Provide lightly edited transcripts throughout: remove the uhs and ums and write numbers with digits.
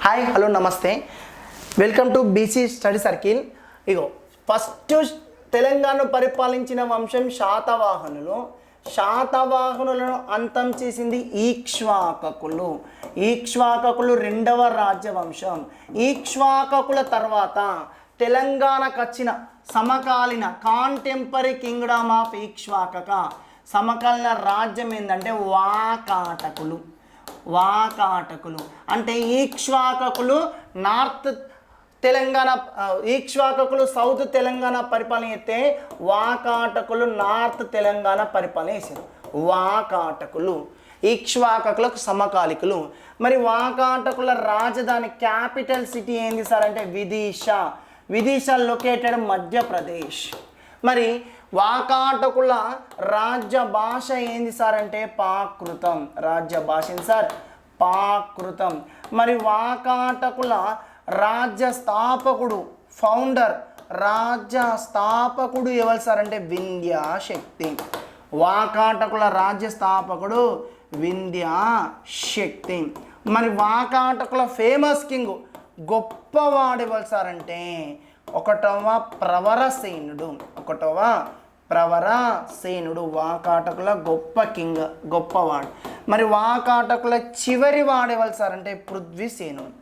Hi hello నమస్తే, welcome to BC study circle. Ego first Telangana పరిపాలించిన వంశం శాతవాహనులు. శాతవాహనులను అంతం చేసింది ఈక్ష్వాకకులు. ఈక్ష్వాకకులు రెండవ రాజ్యవంశం. ఈక్ష్వాకకుల తర్వాత తెలంగాణకు వచ్చిన సమకాలీన కాంటెంపరీ కింగ్డమ్ ఆఫ్ ఈక్ష్వాకక సమకాలీన రాజ్యం ఏంటంటే వాకాటకులు. వాకాటకులు అంటే ఈక్ష్వాకకులు నార్త్ తెలంగాణ, ఈక్ష్వాకకులు సౌత్ తెలంగాణ పరిపాలన చేస్తే వాకాటకులు నార్త్ తెలంగాణ పరిపాలన చేశారు. వాకాటకులు ఈక్ష్వాకకులకు సమకాలికులు. మరి వాకాటకుల రాజధాని క్యాపిటల్ సిటీ ఏంది సార్ అంటే విదిశ. విదిశ లొకేటెడ్ మధ్యప్రదేశ్. మరి వాకాటకుల రాజ్య భాష ఏంది సార్ అంటే ప్రాకృతం. రాజ్య భాష ఏంది సార్? ప్రాకృతం. మరి వాకాటకుల రాజ్య స్థాపకుడు, ఫౌండర్, రాజ్య స్థాపకుడు ఎవరు సార్ అంటే వింధ్యాశక్తి. వాకాటకుల రాజ్య స్థాపకుడు వింధ్యాశక్తి. మరి వాకాటకుల ఫేమస్ కింగ్, గొప్పవాడు ఎవరు సార్ అంటే ఒకటవ ప్రవరసేనుడు. ఒకటవ ప్రవరసేనుడు వాకాటకుల గొప్ప కింగ్, గొప్పవాడు. మరి వాకాటకుల చివరి వాడేవాళ్ళు సార్ అంటే పృథ్వీసేనుడు.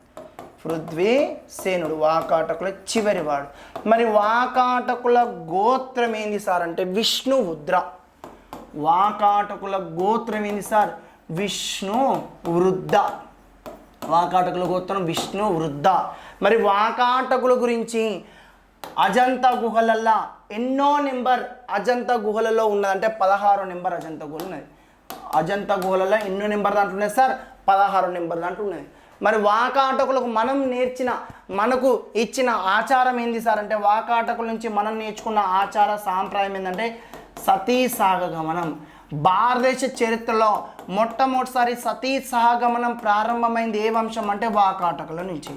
పృథ్వీసేనుడు వాకాటకుల చివరివాడు. మరి వాకాటకుల గోత్రం ఏంది సార్ అంటే విష్ణువృద్ర. వాకాటకుల గోత్రం ఏంది సార్? విష్ణువృద్ధ. వాకాటకుల గోత్రం విష్ణువృద్ధ. మరి వాకాటకుల గురించి అజంతా గుహలల్లో ఎన్నో నెంబర్ అజంతా గుహలలో ఉన్నదంటే 16 నెంబర్ అజంతా గుహలు ఉన్నది. అజంతా గుహలలో ఎన్నో నెంబర్ దాంట్లో ఉన్నది సార్? 16 నెంబర్ దాంట్లో ఉన్నది. మరి వాకాటకులకు మనకు ఇచ్చిన ఆచారం ఏంది సార్ అంటే వాకాటకుల నుంచి మనం నేర్చుకున్న ఆచార సాంప్రదాయం ఏంటంటే సతీ సహగమనం. భారతదేశ చరిత్రలో మొట్టమొదటిసారి సతీ సహగమనం ప్రారంభమైంది ఏ వంశం అంటే వాకాటకుల నుంచి.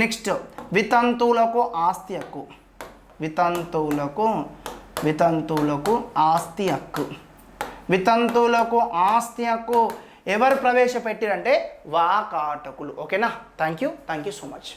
నెక్స్ట్ వితంతువులకు ఆస్తి హక్కు. వితంతువులకు ఆస్తి హక్కు. వితంతువులకు ఆస్తి హక్కు ఎవరు ప్రవేశపెట్టారంటే వాకాటకులు. ఓకేనా? Thank you so much.